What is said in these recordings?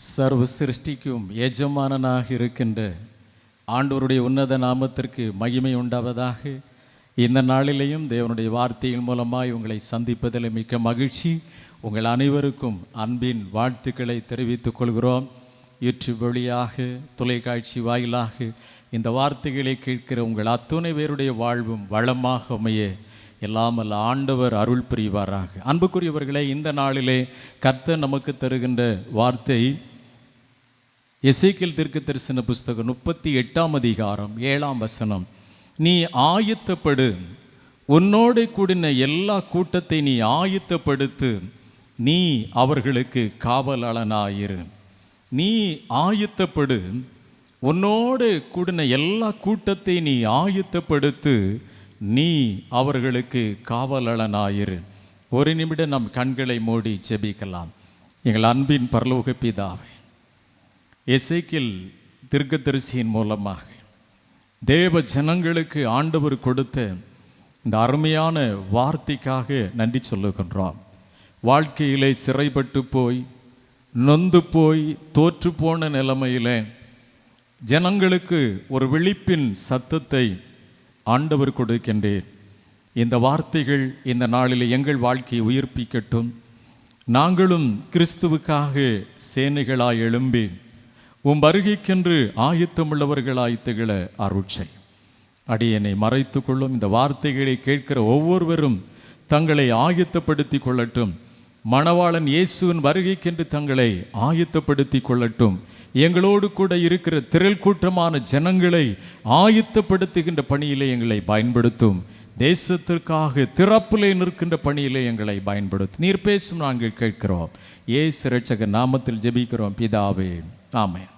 சர்வ சிருஷ்டிக்கும் எஜமானனாக இருக்கின்ற ஆண்டவருடைய உன்னத நாமத்திற்கு மகிமை உண்டாவதாக. இந்த நாளிலேயும் தேவனுடைய வார்த்தையின் மூலமாய் உங்களை சந்திப்பதில் மிக்க மகிழ்ச்சி. உங்கள் அனைவருக்கும் அன்பின் வாழ்த்துக்களை தெரிவித்துக் கொள்கிறோம். யூடியூப் வழியாக, தொலைக்காட்சி வாயிலாக இந்த வார்த்தைகளை கேட்கிற உங்கள் அத்துணை பேருடைய வாழ்வும் வளமாக அமைய எல்லாமல்ல ஆண்டவர் அருள் புரிவாராக. அன்புக்குரியவர்களே, இந்த நாளிலே கர்த்தர் நமக்கு தருகின்ற வார்த்தை எசேக்கியேல் தீர்க்கதரிசன புஸ்தகம் 38ஆம் அதிகாரம் 7ஆம் வசனம். நீ ஆயத்தப்படு, உன்னோடு கூடின எல்லா கூட்டத்தை நீ ஆயத்தப்படுத்து, நீ அவர்களுக்கு காவலாளனாயிரு. நீ ஆயத்தப்படு, உன்னோடு கூடின எல்லா கூட்டத்தை நீ ஆயத்தப்படுத்து, நீ அவர்களுக்கு காவலாளனாயிரு. ஒரு நிமிடம் நம் கண்களை மூடி ஜெபிக்கலாம். எங்கள் அன்பின் பரலோக பிதாவே, எசேக்கியேல் தீர்க்கதரிசியின் மூலமாக தேவ ஜனங்களுக்கு ஆண்டவர் கொடுத்த இந்த அருமையான வார்த்தைக்காக நன்றி சொல்லுகின்றோம். வாழ்க்கையிலே சிறைப்பட்டு போய், நொந்து போய், தோற்று போன நிலைமையிலே ஜனங்களுக்கு ஒரு விழிப்பின் சத்தத்தை ஆண்டவர் கொடுக்கின்றேன். இந்த வார்த்தைகள் இந்த நாளில் எங்கள் வாழ்க்கையை உயிர்ப்பிக்கட்டும். நாங்களும் கிறிஸ்துவுக்காக சேனைகளாய் எழும்பி உம் வருகைக்கென்று ஆயத்தமுள்ளவர்களாய் திகழ அருட்சை. அடியனை மறைத்து கொள்ளும். இந்த வார்த்தைகளை கேட்கிற ஒவ்வொருவரும் தங்களை ஆயத்தப்படுத்தி கொள்ளட்டும். மணவாளன் இயேசுவின் வருகைக்கென்று தங்களை ஆயத்தப்படுத்தி கொள்ளட்டும். எங்களோடு கூட இருக்கிற திரள் கூட்டமான ஜனங்களை ஆயத்தப்படுத்துகின்ற பணியிலே எங்களை பயன்படுத்தும். தேசத்திற்காக திறப்பிலே நிற்கின்ற பணியிலே எங்களை பயன்படுத்தும். நீர் பேசும் நாங்கள் கேட்கிறோம். இயேசு இரட்சகர் நாமத்தில் ஜெபிக்கிறோம் பிதாவே, ஆமென்.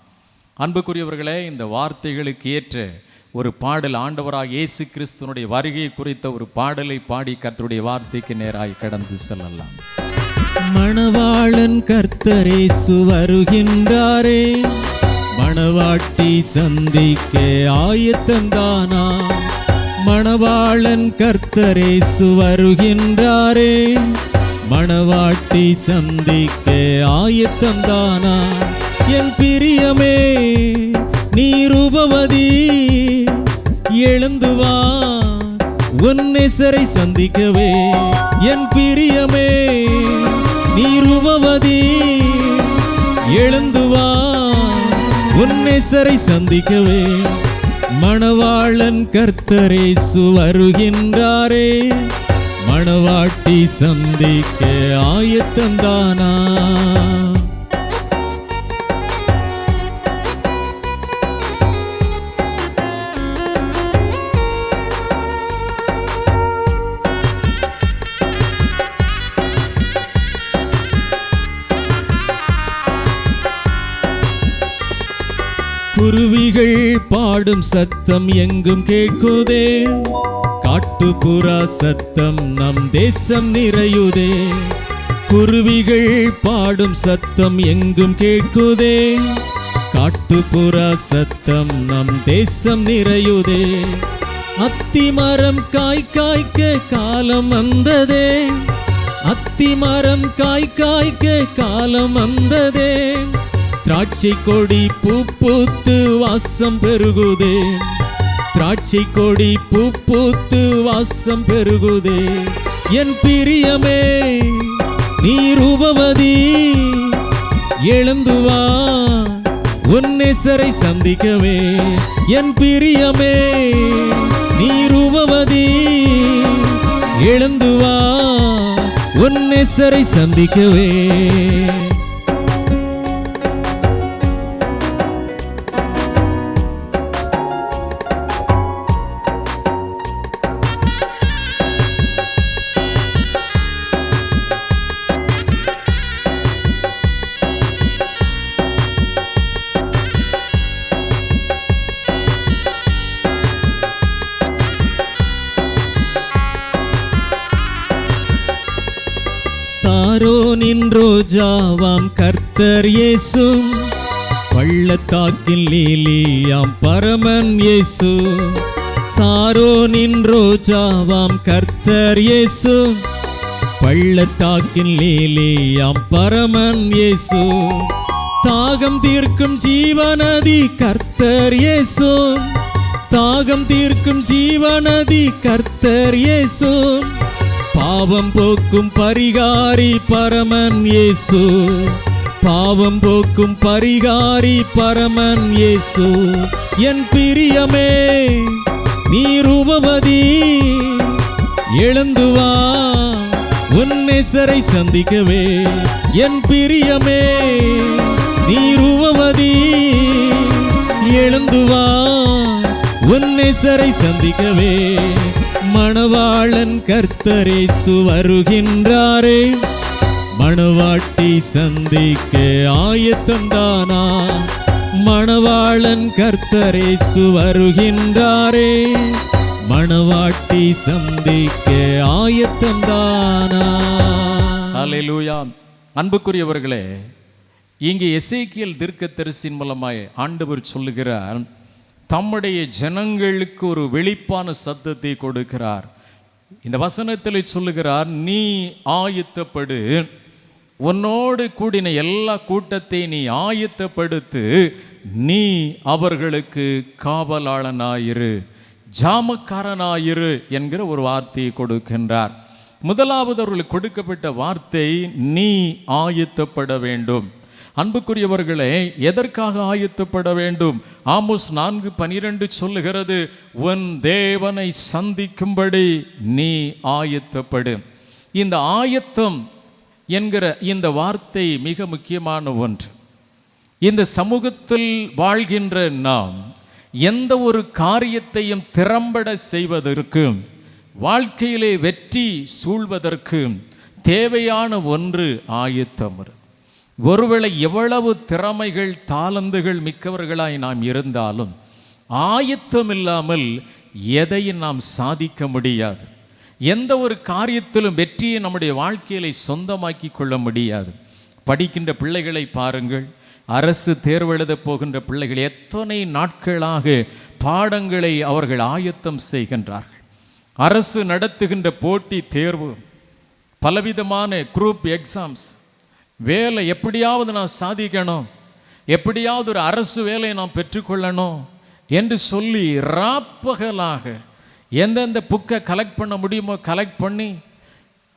அன்புக்குரியவர்களே, இந்த வார்த்தைகளுக்கு ஏற்ற ஒரு பாடல், ஆண்டவராக இயேசு கிறிஸ்துவனுடைய வருகை குறித்த ஒரு பாடலை பாடி கர்த்தருடைய வார்த்தைக்கு நேராய் கடந்து செல்லலாம். மணவாளன் கர்த்தர் இயேசு வருகின்றாரே, மணவாட்டி சந்திக்க ஆயத்தந்தானா. மணவாளன் கர்த்தர் இயேசு வருகின்றாரே, மணவாட்டி சந்திக்க ஆயத்தந்தானா. என் பிரியமே நீ ரூபவதி, எழுந்து வா உன் நேசரை சந்திக்கவே. என் பிரியமே நீ ரூபவதி, எழுந்து வா உன் நேசரை சந்திக்கவே. மணவாளன் கர்த்தர் இயேசு வருகின்றாரே, மணவாட்டி சந்திக்க ஆயத்தந்தானா. குருவிகள் பாடும் சத்தம் எங்கும் கேட்குதே, காட்டுப்புறா சத்தம் நம் தேசம் நிறையுதே. குருவிகள் பாடும் சத்தம் எங்கும் கேட்குதே, காட்டுப்புறா சத்தம் நம் தேசம் நிறையுதே. அத்திமரம் காய்க்க காலம் வந்ததே, அத்திமரம் காய்க்க காலம் வந்ததே. திராட்சை கொடி பூ பூத்து வாசம் பெருகுதே, திராட்சை கொடி பூ பூத்து வாசம் பெருகுதே. என் பிரியமே நீ ரூபவதி, எழுந்து வா உன் நேசரை சந்திக்கவே. என் பிரியமே நீ ரூபவதி, எழுந்து வா உன் நேசரை சந்திக்கவே. சாரோனின் ரோஜாவாம் கர்த்தர் இயேசு, பள்ளத்தாக்கின் லீலியாம் பரமன் இயேசு. சாரோனின் ரோஜாவாம் கர்த்தர் இயேசு, பள்ளத்தாக்கின் லீலியாம் பரமன் இயேசு. தாகம் தீர்க்கும் ஜீவநதி கர்த்தர் இயேசு, தாகம் தீர்க்கும் ஜீவநதி கர்த்தர் இயேசு, பாவம் போக்கும் பரிகாரி பரமன் இயேசு, பாவம் போக்கும் பரிகாரி பரமன் இயேசு. என் பிரியமே நீ ரூபவதி, எழுந்து வா உன் நேசரை சந்திக்கவே. என் பிரியமே நீ ரூபவதி, எழுந்து வா உன் நேசரை சந்திக்கவே. மணவாளன் கர்த்தர் இயேசு வருகின்றாரே, மணவாட்டி சந்திக்க ஆயத்தம்தானா? மணவாளன் கர்த்தர் இயேசு வருகின்றாரே, மணவாட்டி சந்திக்க ஆயத்தம்தானா? ஹல்லேலூயா. அன்புக்குரியவர்களே, இங்கே எசேக்கியேல் தீர்க்கதரிசியின் மூலமாய் ஆண்டவர் சொல்லுகிறார், தம்முடைய ஜனங்களுக்கு ஒரு வெளிப்பான சத்தத்தை கொடுக்கிறார். இந்த வசனத்தில் சொல்லுகிறார், நீ ஆயத்தப்படு, உன்னோடு கூடின எல்லா கூட்டத்தை நீ ஆயத்தப்படுத்து, நீ அவர்களுக்கு காவலாளனாயிரு, ஜாமக்காரனாயிரு என்கிற ஒரு வார்த்தையை கொடுக்கின்றார். முதலாவது அவர்களுக்கு கொடுக்கப்பட்ட வார்த்தை, நீ ஆயத்தப்பட வேண்டும். அன்புக்குரியவர்களே, எதற்காக ஆயத்தப்பட வேண்டும்? ஆமோஸ் 4:12 சொல்லுகிறது, உன் தேவனை சந்திக்கும்படி நீ ஆயத்தப்படு. இந்த ஆயத்தம் என்கிற இந்த வார்த்தை மிக முக்கியமான ஒன்று. இந்த சமூகத்தில் வாழ்கின்ற நாம் எந்த ஒரு காரியத்தையும் திறம்பட செய்வதற்கு, வாழ்க்கையிலே வெற்றி சூழ்வதற்கு தேவையான ஒன்று ஆயத்தம். ஒருவேளை எவ்வளவு திறமைகள் தாளந்துகள் மிக்கவர்களாய் நாம் இருந்தாலும் ஆயத்தம் இல்லாமல் எதையும் நாம் சாதிக்க முடியாது. எந்த ஒரு காரியத்திலும் வெற்றியை நம்முடைய வாழ்க்கையில சொந்தமாக்கி கொள்ள முடியாது. படிக்கின்ற பிள்ளைகளை பாருங்கள், அரசு தேர்வு எழுத போகின்ற பிள்ளைகள் எத்தனை நாட்களாக பாடங்களை அவர்கள் ஆயத்தம் செய்கின்றார்கள். அரசு நடத்துகின்ற போட்டி தேர்வு, பலவிதமான குரூப் எக்ஸாம்ஸ், வேலை எப்படியாவது நான் சாதிக்கணும், எப்படியாவது ஒரு அரசு வேலையை நான் பெற்றுக்கொள்ளணும் என்று சொல்லி ராப்பகலாக எந்தெந்த புக்கை கலெக்ட் பண்ண முடியுமோ கலெக்ட் பண்ணி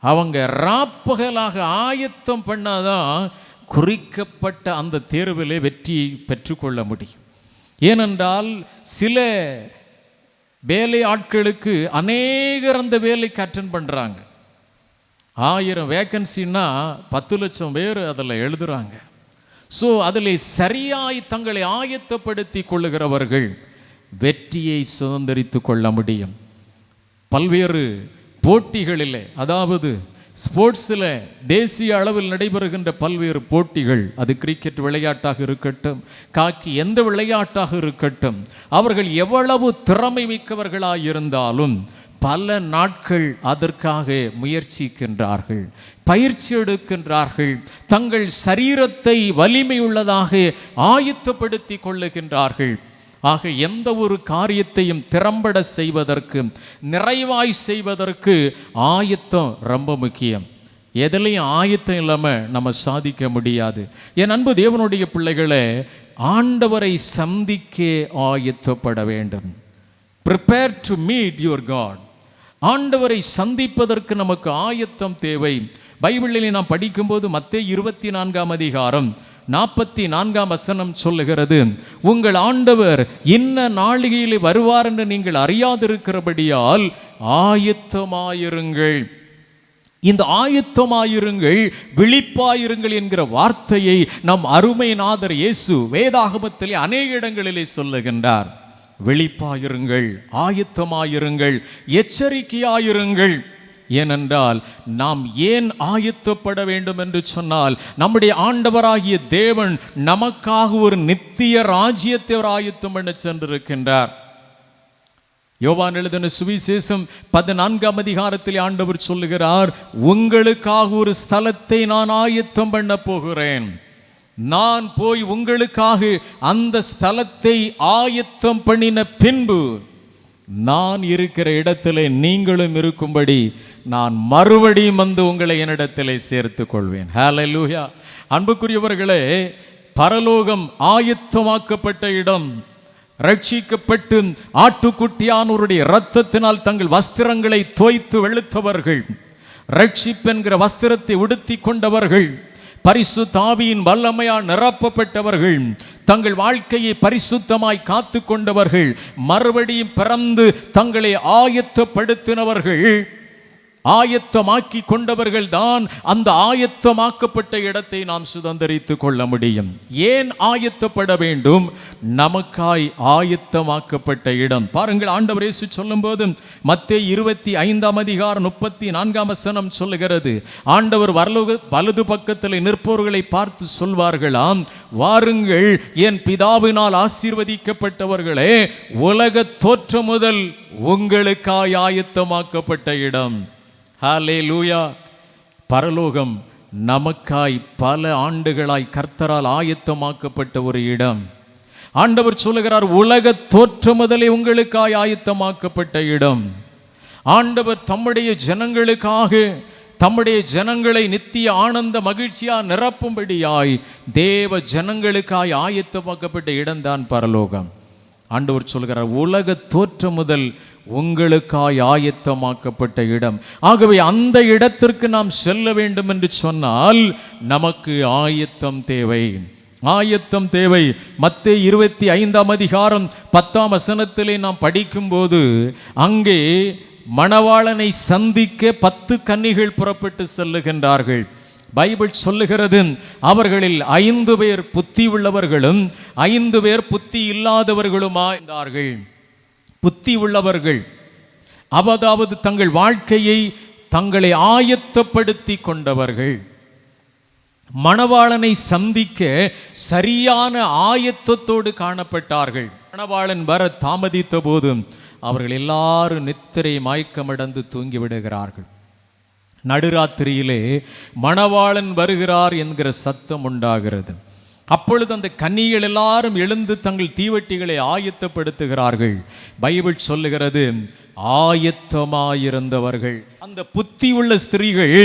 அவங்க ராப்பகலாக ஆயத்தம் பண்ணாதான் குறிக்கப்பட்ட அந்த தேர்விலே வெற்றியை பெற்றுக்கொள்ள முடியும். ஏனென்றால் சில வேலை ஆட்களுக்கு அநேகர் அந்த வேலைக்கு அட்டென்ட் பண்ணுறாங்க. 1000 வேக்கன்சின்னா 10 லட்சம் பேர் அதில் எழுதுகிறாங்க. ஸோ அதில் சரியாய் தங்களை ஆயத்தப்படுத்தி கொள்ளுகிறவர்கள் வெற்றியை சுதந்திரித்து கொள்ள முடியும். பல்வேறு போட்டிகளில், அதாவது ஸ்போர்ட்ஸில் தேசிய அளவில் நடைபெறுகின்ற பல்வேறு போட்டிகள், அது கிரிக்கெட் விளையாட்டாக இருக்கட்டும், காக்கி எந்த விளையாட்டாக இருக்கட்டும், அவர்கள் எவ்வளவு திறமை மிக்கவர்களாக இருந்தாலும் பல நாட்கள் அதற்காக முயற்சிக்கின்றார்கள், பயிற்சி எடுக்கின்றார்கள், தங்கள் சரீரத்தை வலிமையுள்ளதாக ஆயத்தப்படுத்தி கொள்ளுகின்றார்கள். ஆக எந்த ஒரு காரியத்தையும் திறம்பட செய்வதற்கு, நிறைவாய் செய்வதற்கு ஆயத்தம் ரொம்ப முக்கியம். எதிலையும் ஆயத்தம் இல்லாமல் நம்ம சாதிக்க முடியாது. என் அன்பு தேவனுடைய பிள்ளைகளே, ஆண்டவரை சந்திக்க ஆயத்தப்பட வேண்டும். Prepare to meet your God. ஆண்டவரை சந்திப்பதற்கு நமக்கு ஆயத்தம் தேவை. பைபிளிலே நாம் படிக்கும்போது மத்தேயு 24ஆம் அதிகாரம் 44ஆம் வசனம் சொல்லுகிறது, உங்கள் ஆண்டவர் இன்ன நாளிகையில் வருவார் என்று நீங்கள் அறியாதிருக்கிறபடியால் ஆயத்தமாயிருங்கள். இந்த ஆயத்தமாயிருங்கள், விழிப்பாயிருங்கள் என்கிற வார்த்தையை நம் அருமைநாதர் இயேசு வேதாகமத்திலே அநேக இடங்களிலே சொல்லுகின்றார். விழிப்பாயிருங்கள், ஆயத்தமாயிருங்கள், எச்சரிக்கையாயிருங்கள். ஏனென்றால் நாம் ஏன் ஆயத்தப்பட வேண்டும் என்று சொன்னால், நம்முடைய ஆண்டவராகிய தேவன் நமக்காக ஒரு நித்திய ராஜ்யத்தை அவர் ஆயத்தம் பண்ண சென்றிருக்கின்றார். யோவான் எழுதின சுவிசேஷம் 14ஆம் அதிகாரத்தில் ஆண்டவர் சொல்லுகிறார், உங்களுக்காக ஒரு ஸ்தலத்தை நான் ஆயத்தம் பண்ண போகிறேன். நான் போய் உங்களுக்காக அந்த ஸ்தலத்தை ஆயத்தம் பண்ணின பின்பு நான் இருக்கிற இடத்திலே நீங்களும் இருக்கும்படி நான் மறுபடியும் வந்து உங்களை என்னிடத்திலே சேர்த்து கொள்வேன். ஹல்லேலூயா. அன்புக்குரியவர்களே, பரலோகம் ஆயத்தமாக்கப்பட்ட இடம். ரட்சிக்கப்பட்டு ஆட்டுக்குட்டியானவருடைய இரத்தத்தினால் தங்கள் வஸ்திரங்களை தோய்த்து வெளுத்தவர்கள், ரட்சிப்பென்கிற வஸ்திரத்தை உடுத்தி கொண்டவர்கள், பரிசுத்த ஆவியின் வல்லமையால் நிரப்பப்பட்டவர்கள், தங்கள் வாழ்க்கையை பரிசுத்தமாய் காத்து கொண்டவர்கள், மறுபடியும் பிறந்து தங்களை ஆயத்தப்படுத்தினவர்கள், ஆயத்தமாக்கி கொண்டவர்கள் தான் அந்த ஆயத்தமாக்கப்பட்ட இடத்தை நாம் சுதந்தரித்துக் கொள்ள முடியும். ஏன் ஆயத்தப்பட வேண்டும்? நமக்காய் ஆயத்தமாக்கப்பட்ட இடம். பாருங்கள், ஆண்டவர் இயேசு சொல்லும்போது மத்தேயு 25:34 சொல்லுகிறது, ஆண்டவர் வலது பக்கத்தில் நிற்பவர்களை பார்த்து சொல்வார்களாம், வாருங்கள் என் பிதாவினால் ஆசீர்வதிக்கப்பட்டவர்களே, உலக தோற்றம் முதல் உங்களுக்காய் ஆயத்தமாக்கப்பட்ட இடம். ஹல்லேலூயா. பரலோகம் நமக்காய் பல ஆண்டுகளாய் கர்த்தரால் ஆயத்தமாக்கப்பட்ட ஒரு இடம். ஆண்டவர் சொல்லுகிறார், உலக தோற்றம் முதலே உங்களுக்காய் ஆயத்தமாக்கப்பட்ட இடம். ஆண்டவர் தம்முடைய ஜனங்களுக்காக, தம்முடைய ஜனங்களை நித்திய ஆனந்த மகிழ்ச்சியா நிரப்பும்படியாய் தேவ ஜனங்களுக்காய் ஆயத்தமாக்கப்பட்ட இடம்தான் பரலோகம். ஆண்டவர் சொல்கிறார், உலக தோற்றம் முதல் உங்களுக்காய் ஆயத்தமாக்கப்பட்ட இடம். ஆகவே அந்த இடத்திற்கு நாம் செல்ல வேண்டும் என்று சொன்னால் நமக்கு ஆயத்தம் தேவை, ஆயத்தம் தேவை. மத்தேயு 25:10 நாம் படிக்கும்போது அங்கே மணவாளனை சந்திக்க 10 கன்னிகள் புறப்பட்டு செல்லுகின்றார்கள். பைபிள் சொல்லுகிறது, அவர்களில் 5 பேர் புத்தி உள்ளவர்களும் 5 பேர் புத்தி இல்லாதவர்களுமாயிருந்தார்கள். புத்தி உள்ளவர்கள் அதாவது தங்கள் வாழ்க்கையை தங்களை ஆயத்தப்படுத்தி கொண்டவர்கள், மணவாளனை சந்திக்க சரியான ஆயத்தத்தோடு காணப்பட்டார்கள். மணவாளன் வர தாமதித்த போதும் அவர்கள் எல்லாரும் நித்திரை மயக்கமடைந்து தூங்கி விடுகிறார்கள். நடுராத்திரியிலே மணவாளன் வருகிறார் என்கிற சத்தம் உண்டாகிறது. அப்பொழுது அந்த கன்னிகள் எல்லாரும் எழுந்து தங்கள் தீவட்டிகளை ஆயத்தப்படுத்துகிறார்கள். பைபிள் சொல்லுகிறது, ஆயத்தமாயிருந்தவர்கள், அந்த புத்தி உள்ள ஸ்திரீகள்,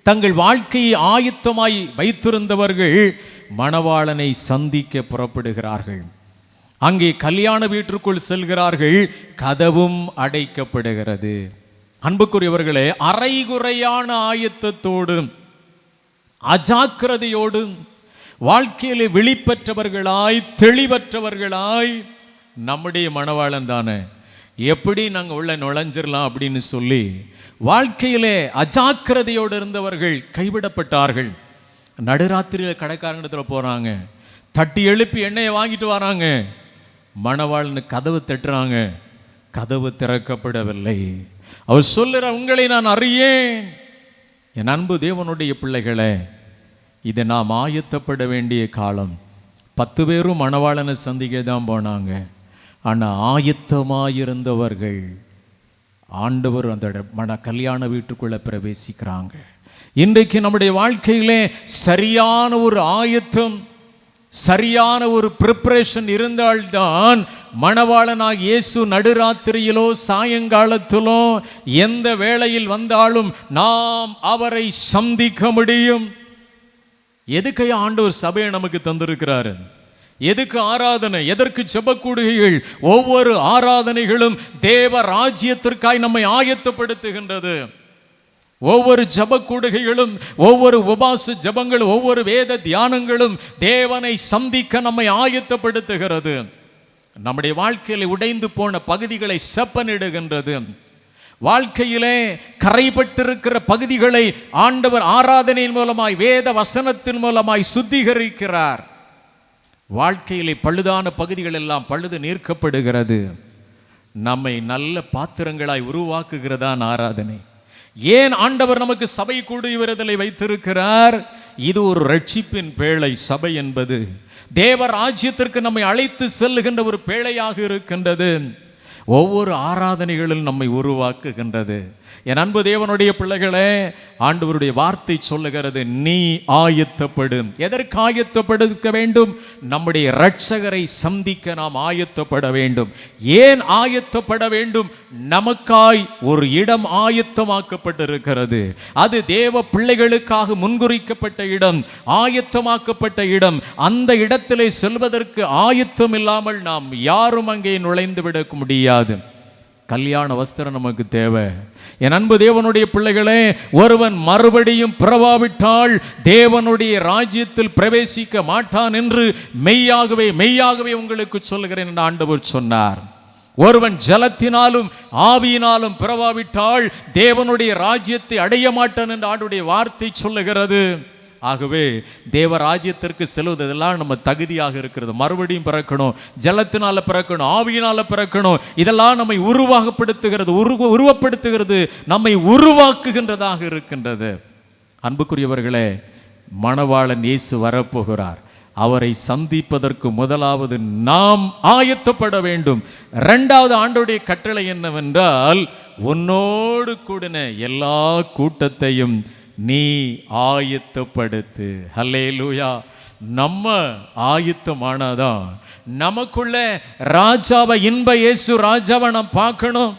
தங்கள் வாழ்க்கையை ஆயத்தமாய் வைத்திருந்தவர்கள் மணவாளனை சந்திக்க புறப்படுகிறார்கள். அங்கே கல்யாண வீட்டிற்குள் செல்கிறார்கள், கதவும் அடைக்கப்படுகிறது. அன்புக்குரியவர்களே, அரைகுறையான ஆயத்தத்தோடு அஜாக்கிரதையோடு வாழ்க்கையிலே விழிப்பற்றவர்களாய் தெளிவற்றவர்களாய், நம்முடைய மணவாளன் தானே, எப்படி நாங்கள் உள்ள நுழைஞ்சிடலாம் அப்படின்னு சொல்லி வாழ்க்கையிலே அஜாக்கிரதையோடு இருந்தவர்கள் கைவிடப்பட்டார்கள். நடுராத்திரியில் கடைக்காரங்களிடத்தில் போகிறாங்க, தட்டி எழுப்பி எண்ணெயை வாங்கிட்டு வராங்க, மணவாளனு கதவு தட்டுறாங்க, கதவு திறக்கப்படவில்லை. அவர் சொல்லுற, உங்களை நான் அறியேன். என் அன்பு தேவனுடைய பிள்ளைகளே, இதை நாம் ஆயத்தப்பட வேண்டிய காலம். 10 பேரும் மணவாளனை சந்திக்க தான் போனாங்க. ஆனால் ஆயத்தமாயிருந்தவர்கள் ஆண்டவர் அந்த கல்யாண வீட்டுக்குள்ளே பிரவேசிக்கிறாங்க. இன்றைக்கு நம்முடைய வாழ்க்கையிலே சரியான ஒரு ஆயத்தம், சரியான ஒரு ப்ரிப்பரேஷன் இருந்தால்தான் மணவாளனாக இயேசு நடுராத்திரியிலோ சாயங்காலத்திலோ எந்த வேளையில் வந்தாலும் நாம் அவரை சந்திக்க முடியும். எதுக்கு ஆண்டவர் சபையை நமக்கு தந்திருக்கிறாரு? எதுக்கு ஆராதனை? எதற்கு ஜெபக்கூடுகைகள்? ஒவ்வொரு ஆராதனைகளும் தேவ ராஜ்யத்திற்காய் நம்மை ஆயத்தப்படுத்துகின்றது. ஒவ்வொரு ஜெபக்கூடுகைகளும், ஒவ்வொரு உபவாச ஜெபங்களும், ஒவ்வொரு வேத தியானங்களும் தேவனை சந்திக்க நம்மை ஆயத்தப்படுத்துகிறது. நம்முடைய வாழ்க்கையில் உடைந்து போன பகுதிகளை செப்பனிடுகின்றது. வாழ்க்கையிலே கரைபட்டிருக்கிற பகுதிகளை ஆண்டவர் ஆராதனையின் மூலமாய், வேத வசனத்தின் மூலமாய் சுத்திகரிக்கிறார். வாழ்க்கையிலே பழுதான பகுதிகள் எல்லாம் பழுது நீக்கப்படுகிறது. நம்மை நல்ல பாத்திரங்களாய் உருவாக்குகிறதான் ஆராதனை. ஏன் ஆண்டவர் நமக்கு சபை கூடுகிறதை வைத்திருக்கிறார்? இது ஒரு ரட்சிப்பின் பேழை. சபை என்பது தேவ ராஜ்யத்திற்கு நம்மை அழைத்து செல்லுகின்ற ஒரு பேழையாக இருக்கின்றது. ஒவ்வொரு ஆராதனைகளில் நம்மை உருவாக்குகின்றது. என் அன்பு தேவனுடைய பிள்ளைகளே, ஆண்டவருடைய வார்த்தை சொல்லுகிறது, நீ ஆயத்தப்படும். எதற்கு ஆயத்தப்படுத்த வேண்டும்? நம்முடைய இரட்சகரை சந்திக்க நாம் ஆயத்தப்பட வேண்டும். ஏன் ஆயத்தப்பட வேண்டும்? நமக்காய் ஒரு இடம் ஆயத்தமாக்கப்பட்டிருக்கிறது. அது தேவ பிள்ளைகளுக்காக முன்குறிக்கப்பட்ட இடம், ஆயத்தமாக்கப்பட்ட இடம். அந்த இடத்திலே செல்வதற்கு ஆயத்தம் இல்லாமல் நாம் யாரும் அங்கே நுழைந்து விட முடியாது. கல்யாண வஸ்திரம் நமக்கு தேவை. என் அன்பு தேவனுடைய பிள்ளைகளே, ஒருவன் மறுபடியும் பிறவாவிட்டால் தேவனுடைய ராஜ்யத்தில் பிரவேசிக்க மாட்டான் என்று மெய்யாகவே மெய்யாகவே உங்களுக்கு சொல்லுகிறேன் என்று ஆண்டவர் சொன்னார். ஒருவன் ஜலத்தினாலும் ஆவியினாலும் பிறவாவிட்டால் தேவனுடைய ராஜ்யத்தை அடைய மாட்டான் என்று ஆண்டவருடைய வார்த்தை சொல்லுகிறது. ஆகவே தேவ ராஜ்யத்திற்கு செல்வதெல்லாம் நம்ம தகுதியாக இருக்கிறது. மறுபடியும் பிறக்கணும், ஜலத்தினால பிறக்கணும், ஆவியினால பிறக்கணும். இதெல்லாம் நம்மை உருவப்படுத்துகிறது, நம்மை உருவாக்குகின்றதாக இருக்கின்றது. அன்புக்குரியவர்களே, மணவாளன் இயேசு வரப்போகிறார். அவரை சந்திப்பதற்கு முதலாவது நாம் ஆயத்தப்பட வேண்டும். இரண்டாவது ஆண்டவருடைய கட்டளை என்னவென்றால், உன்னோடு கூடின எல்லா கூட்டத்தையும் நீ ஆயத்தப்படுத்து. ஹல்லேலூயா. நம்ம ஆயத்தமானாதான் நமக்குள்ள ராஜாவை, இன்ப இயேசு ராஜாவை நாம் பார்க்கணும்.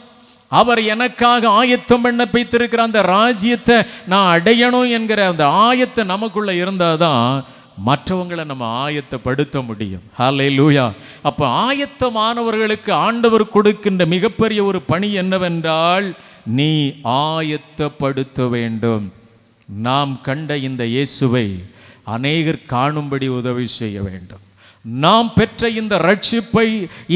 அவர் எனக்காக ஆயத்தம் பண்ண வைத்திருக்கிற அந்த ராஜ்யத்தை நான் அடையணும் என்கிற அந்த ஆயத்தை நமக்குள்ள இருந்தாதான் மற்றவங்களை நம்ம ஆயத்தப்படுத்த முடியும். ஹல்லேலூயா. அப்ப ஆயத்தமானவர்களுக்கு ஆண்டவர் கொடுக்கின்ற மிகப்பெரிய ஒரு பணி என்னவென்றால், நீ ஆயத்தப்படுத்த வேண்டும். நாம் கண்ட இந்த இயேசுவை அநேகர் காணும்படி உதவி செய்ய வேண்டும். நாம் பெற்ற இந்த ரட்சிப்பை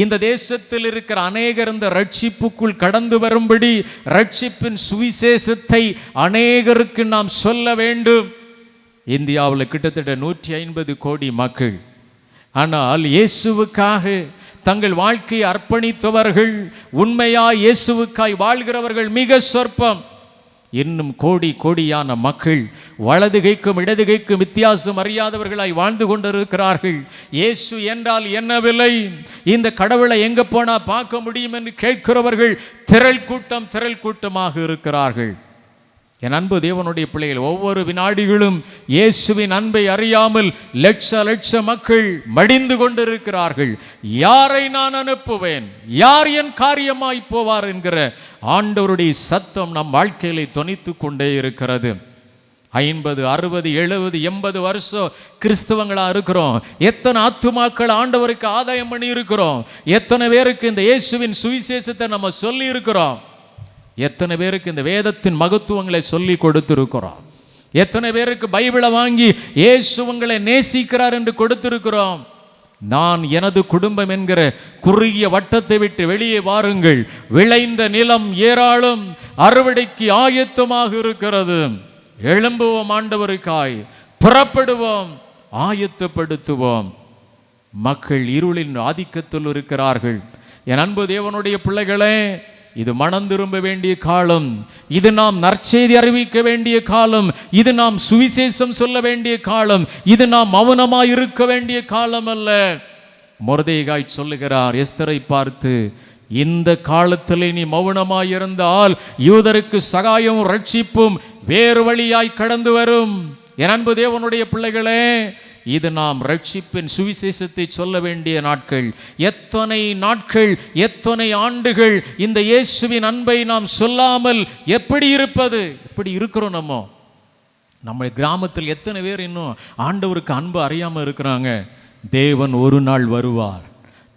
இந்த தேசத்தில் இருக்கிற அநேகர் இந்த ரட்சிப்புக்குள் கடந்து வரும்படி ரட்சிப்பின் சுவிசேஷத்தை அநேகருக்கு நாம் சொல்ல வேண்டும். இந்தியாவில் கிட்டத்தட்ட 150 கோடி மக்கள். ஆனால் இயேசுவுக்காக தங்கள் வாழ்க்கையை அர்ப்பணித்தவர்கள், உண்மையாய் இயேசுவுக்காய் வாழ்கிறவர்கள் மிக சொற்பம். இன்னும் கோடி கோடியான மக்கள் வலதுகைக்கும் இடதுகைக்கும் வித்தியாசம் அறியாதவர்களாய் வாழ்ந்து கொண்டிருக்கிறார்கள். இயேசு என்றால் என்ன விலை, இந்த கடவுளை எங்க போனா பார்க்க முடியும் என்று கேட்கிறவர்கள் திரள் கூட்டமாக இருக்கிறார்கள். என் அன்பு தேவனுடைய பிள்ளைகள், ஒவ்வொரு வினாடிகளும் இயேசுவின் அன்பை அறியாமல் லட்ச மக்கள் மடிந்து கொண்டிருக்கிறார்கள். யாரை நான் அனுப்புவேன், யார் என் காரியமாய் போவார் என்கிற ஆண்டவருடைய சத்தம் நம் வாழ்க்கையிலே தொனித்து கொண்டே இருக்கிறது. 50, 60, 70, 80 வருஷம் கிறிஸ்தவங்களா இருக்கிறோம். எத்தனை ஆத்துமாக்கள் ஆண்டவருக்கு ஆதாயம் பண்ணி இருக்கிறோம். எத்தனை பேருக்கு இந்த இயேசுவின் சுவிசேஷத்தை நம்ம சொல்லி இருக்கிறோம். எத்தனை பேருக்கு இந்த வேதத்தின் மகத்துவங்களை சொல்லி கொடுத்திருக்கிறோம். எத்தனை பேருக்கு பைபிளை வாங்கி இயேசு உங்களை நேசிக்கிறார் என்று கொடுத்திருக்கிறோம். நான் எனது குடும்பம் என்கிற குறுகிய வட்டத்தை விட்டு வெளியே வாருங்கள். விளைந்த நிலம் ஏராளம், அறுவடைக்கு ஆயத்தமாக இருக்கிறது. எழும்புவோம், ஆண்டவருக்காய் புறப்படுவோம், ஆயத்தப்படுத்துவோம். மக்கள் இருளின் ஆதிக்கத்தில் இருக்கிறார்கள். என் அன்பு தேவனுடைய பிள்ளைகளே, இது மனம் திரும்ப வேண்டிய காலம். இது நாம் நற்செய்தி அறிவிக்க வேண்டிய காலம். இது நாம் சுவிசேஷம் சொல்ல வேண்டிய காலம். இது நாம் மௌனமாய் இருக்க வேண்டிய காலம் அல்ல. மொர்தெகாய் சொல்லுகிறார் எஸ்தரை பார்த்து, இந்த காலத்திலே நீ மௌனமாய் இருந்தால் யூதருக்கு சகாயமும் ரட்சிப்பும் வேறு வழியாய் கடந்து வரும். என் அன்பு தேவனுடைய பிள்ளைகளே, இது நாம் ரட்சிப்பின் சுவிசேஷத்தை சொல்ல வேண்டிய நாட்கள். எத்தனை நாட்கள், எத்தனை ஆண்டுகள் இந்த இயேசுவின் அன்பை நாம் சொல்லாமல் எப்படி இருப்பது? எப்படி இருக்கிறோம்? நம்ம கிராமத்தில் எத்தனை பேர் இன்னும் ஆண்டவருக்கு அன்பு அறியாமல் இருக்கிறாங்க. தேவன் ஒரு நாள் வருவார்,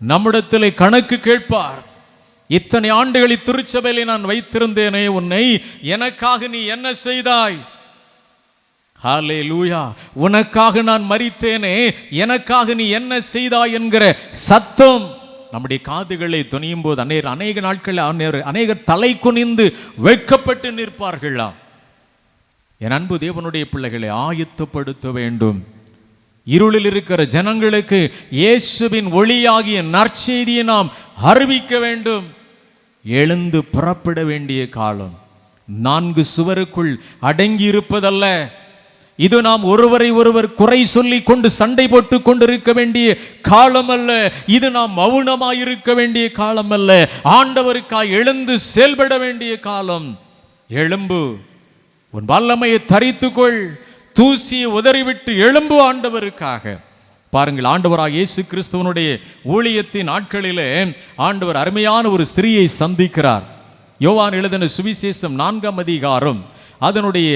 நம்மிடத்திலே கணக்கு கேட்பார். இத்தனை ஆண்டுகளை திருச்சபையிலே நான் வைத்திருந்தேனே உன்னை, எனக்காக நீ என்ன செய்தாய்? ஹல்லேலூயா. உனக்காக நான் மரித்தேனே, எனக்காக நீ என்ன செய்தாய் என்கிற சத்தம் நம்முடைய காதுகளை துணியும் போது அநேக நாட்களில் அநேகர் தலை குனிந்து வெட்கப்பட்டு நிற்பார்களாம். என் அன்பு தேவனுடைய பிள்ளைகளை ஆயத்தப்படுத்த வேண்டும். இருளில் இருக்கிற ஜனங்களுக்கு இயேசுவின் ஒளியாகிய நற்செய்தியை நாம் அறிவிக்க வேண்டும். எழுந்து புறப்பட வேண்டிய காலம். 4 சுவருக்குள் அடங்கி இருப்பதல்ல. இது நாம் ஒருவரை ஒருவர் குறை சொல்லி கொண்டு சண்டை போட்டு கொண்டிருக்க வேண்டிய காலம் அல்ல. இது நாம் மௌனமாயிருக்க வேண்டிய காலம் அல்ல. ஆண்டவருக்காய் எழுந்து செயல்பட வேண்டிய காலம். எழும்பு, உன் வல்லமையை தரித்துக்கொள், தூசியை உதறிவிட்டு எழும்பு ஆண்டவருக்காக. பாருங்கள், ஆண்டவராக இயேசு கிறிஸ்துவனுடைய ஊழியத்தின் நாட்களிலே ஆண்டவர் அருமையான ஒரு ஸ்திரீயை சந்திக்கிறார். யோவான் எழுதின சுவிசேஷம் 4ஆம் அதிகாரம் அதனுடைய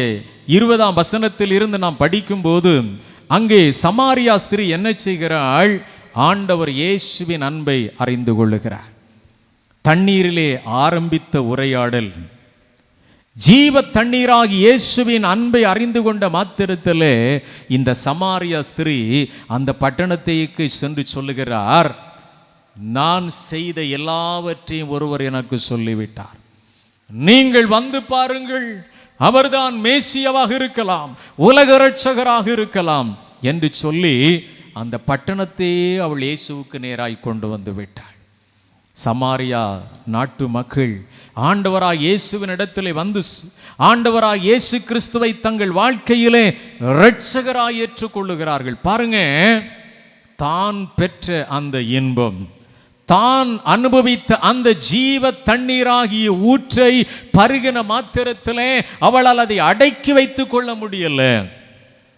20ஆம் வசனத்தில் இருந்து நாம் படிக்கும்போது, அங்கே சமாரியா ஸ்திரீ என்ன செய்கிறாள்? ஆண்டவர் இயேசுவின் அன்பை அறிந்து கொள்ளுகிறார். தண்ணீரிலே ஆரம்பித்த உரையாடல் ஜீவ தண்ணீராகி இயேசுவின் அன்பை அறிந்து கொண்ட மாத்திரத்திலே இந்த சமாரியா ஸ்திரீ அந்த பட்டணத்தைக்கு சென்று சொல்லுகிறார், நான் செய்த எல்லாவற்றையும் ஒருவர் எனக்கு சொல்லிவிட்டார், நீங்கள் வந்து பாருங்கள், அவர்தான் மேசியாவாக இருக்கலாம், உலக இரட்சகராக இருக்கலாம் என்று சொல்லி அந்த பட்டணத்தையே அவள் இயேசுவுக்கு நேராய் கொண்டு வந்து விட்டாள். சமாரியா நாட்டு மக்கள் ஆண்டவராய் இயேசுவின் இடத்திலே வந்து ஆண்டவராய் இயேசு கிறிஸ்துவை தங்கள் வாழ்க்கையிலே இரட்சகராய் ஏற்றுக்கொள்ளுகிறார்கள். பாருங்க, தான் பெற்ற அந்த இன்பம், தான் அனுபவித்த அந்த ஜீவ தண்ணீராகிய ஊற்றை பருகின மாத்திரத்திலே அவளால் அதை அடக்கி வைத்துக் கொள்ள முடியல.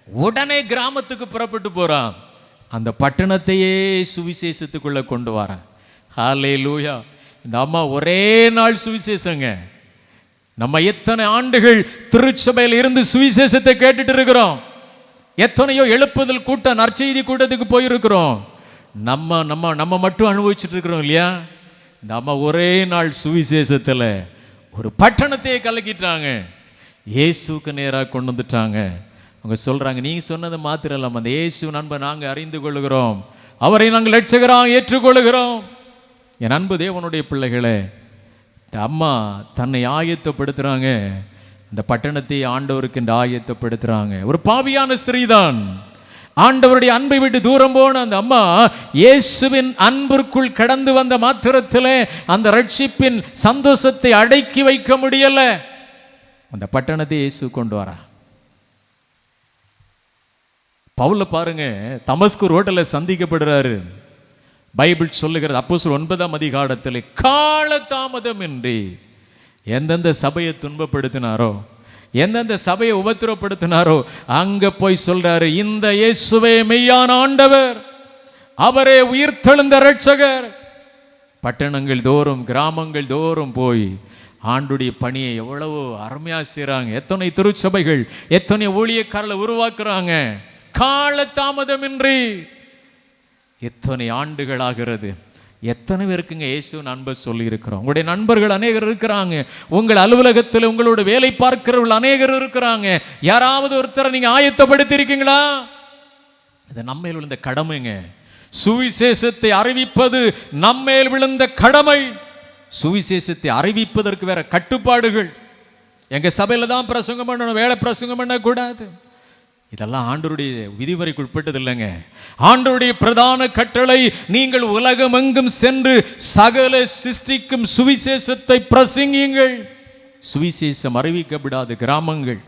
உடனே கிராமத்துக்கு புறப்பட்டு போறான், அந்த பட்டணத்தையே சுவிசேஷத்துக்குள்ள கொண்டு வரான். ஹல்லேலூயா! இந்த அம்மா ஒரே நாள் சுவிசேஷங்க. நம்ம எத்தனை ஆண்டுகள் திருச்சபையில் இருந்து சுவிசேஷத்தை கேட்டுட்டு இருக்கிறோம், எத்தனையோ எழுப்புதல் கூட்டம் நற்செய்தி கூட்டத்துக்கு போயிருக்கிறோம், நம்ம நம்ம நம்ம மட்டும் அனுபவிச்சுட்டு இருக்கிறோம் இல்லையா? இந்த அம்மா ஒரே நாள் சுவிசேஷத்தில் ஒரு பட்டணத்தையே கலக்கிட்டாங்க, இயேசுக்கு நேராக கொண்டு வந்துட்டாங்க. அவங்க சொல்றாங்க, நீங்க சொன்னது மாத்திரம் இல்லாம அந்த இயேசு நண்பை நாங்கள் அறிந்து கொள்ளுகிறோம், அவரை நாங்கள் இரட்சகராக ஏற்றுக்கொள்ளுகிறோம். என் அன்பு தேவனுடைய பிள்ளைகளே, இந்த அம்மா தன்னை ஆயத்தப்படுத்துறாங்க, இந்த பட்டணத்தை ஆண்டவருக்கு என்று ஆயத்தப்படுத்துறாங்க. ஒரு பாவியான ஸ்திரீ தான், ஆண்டவருடைய அன்பை விட்டு தூரம் போன அந்த அம்மா இயேசுவின் அன்பிற்குள் கடந்து வந்த மாத்திரத்திலே அந்த ரட்சிப்பின் சந்தோஷத்தை அடக்கி வைக்க முடியல. அந்த பட்டணத்தை இயேசு கொண்டு வரா. பவுல பாருங்க, தமஸ்கு ரோட்டில் சந்திக்கப்படுறாரு. பைபிள் சொல்லுகிறது, அப்போஸ்தலர் 9ஆம் அதிகாரத்தில் கால தாமதமின்றி எந்தெந்த சபையை துன்பப்படுத்தினாரோ, எந்தெந்த சபையை உபத்திரப்படுத்தினாரோ அங்க போய் சொல்றாரு, இந்த இயேசுவே மெய்யான ஆண்டவர், அவரே உயிர்த்தெழுந்த இரட்சகர். பட்டணங்கள் தோறும் கிராமங்கள் தோறும் போய் ஆண்டுடைய பணியை எவ்வளவு அருமையா செய்றாங்க. எத்தனை திருச்சபைகள், எத்தனை ஊழியக்காரர்களை உருவாக்குறாங்க கால தாமதமின்றி. எத்தனை ஆண்டுகள் ஆகிறது, எத்தனை பேருக்குங்க இயேசுவின் அன்பை சொல்லி இருக்கிறோம். உங்களுடைய நண்பர்கள் அநேகர் இருக்கிறாங்க, உங்கள் அலுவலகத்தில் உங்களோட வேலை பார்க்கிறவர்கள் அநேகர் இருக்கிறாங்க. யாராவது ஒருத்தரை நீங்க ஆயத்தப்படுத்தி இருக்கீங்களா? இது நம்மேல் விழுந்த கடமைங்க. சுவிசேஷத்தை அறிவிப்பது நம்மேல் விழுந்த கடமை. சுவிசேஷத்தை அறிவிப்பதற்கு வேற கட்டுப்பாடுகள். எங்க சபையில தான் பிரசங்கம் பண்ணணும், வேலை பிரசங்கம் பண்ணக்கூடாது, இதெல்லாம் ஆண்டவருடைய விதிமுறைக்கு உட்பட்டது இல்லைங்க. ஆண்டவருடைய பிரதான கட்டளை, நீங்கள் உலகமெங்கும் சென்று சகல சிருஷ்டிக்கும் சுவிசேஷத்தை பிரசங்கியுங்கள். சுவிசேஷம் அறிவிக்கப்படாத கிராமங்கள்,